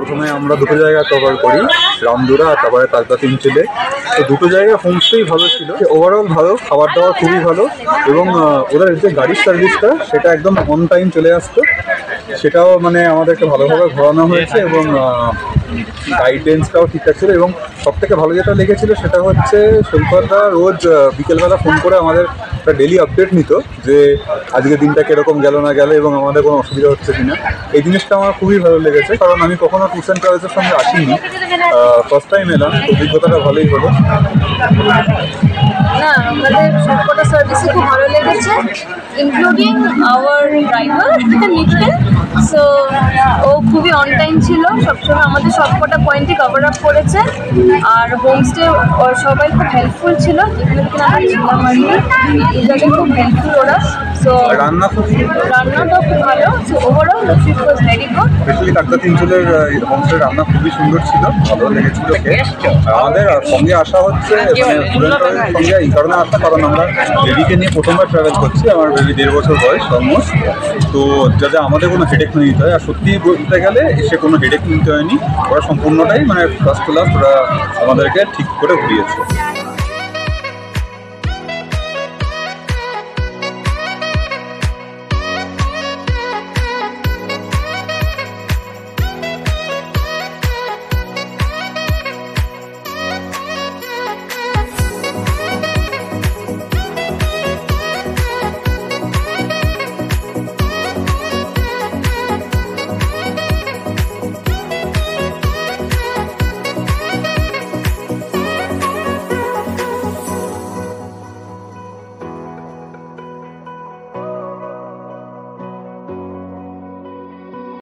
প্রথমে আমরা দুটো জায়গা কভার করি, রামদুরা আর তারপরে তালকা তিনচিলে। তো দুটো জায়গা হোমস্টেই ভালো ছিল, ওভারঅল ভালো, খাবার দাবার খুবই ভালো এবং ওদের যে গাড়ির সার্ভিসটা সেটা একদম অন টাইম চলে আসতো, সেটাও মানে আমাদেরকে ভালোভাবে ঘোরানো হয়েছে এবং গাইডেন্সটাও ঠিকঠাক ছিল। এবং সবথেকে ভালো যেটা লেগেছিলো সেটা হচ্ছে সৈকতদা রোজ বিকেলবেলা ফোন করে আমাদের একটা ডেলি আপডেট নিত যে আজকের দিনটা কীরকম গেল না গেল এবং আমাদের কোনো অসুবিধা হচ্ছে কিনা। এই জিনিসটা আমার খুবই ভালো লেগেছে, কারণ আমি কখনো ট্যুরস অ্যান্ড ট্রাভেলসের সঙ্গে আসিনি, ফার্স্ট টাইম এলাম, অভিজ্ঞতাটা ভালোই হলো। না, আমাদের সবকটা সার্ভিসই খুব ভালো লেগেছে, including our driver Nikhil. So ও খুবই অন টাইম ছিল, সবসময় আমাদের সবকটা পয়েন্টই কভার আপ করেছে। আর হোমস্টে সবাই খুব হেল্পফুল ছিল, এখানে থেকে আমরা ছিলাম আর এই জায়গায় খুব হেল্পফুল ওরা। সো রান্নাটাও খুব ভালো। So overall the trip was very good. Specially তালকা তিনচুলের হোমস্টের রান্না খুবই সুন্দর ছিল, ভালো লেগেছিল। আমাদের সঙ্গে আসা হচ্ছে সঙ্গে এই কারণে আসা, কারণ আমরা বেবিকে নিয়ে প্রথমবার ট্রাভেল করছি, আমার বেবি 1.5 বছর বয়স অলমোস্ট। তো যাতে আমাদের কোনো হেডেক না নিতে হয়, আর সত্যি বলতে গেলে এসে কোনো হেডেক নিতে হয়নি, ওরা সম্পূর্ণটাই মানে ফার্স্ট ক্লাস ওরা আমাদেরকে ঠিক করে ঘুরিয়েছে।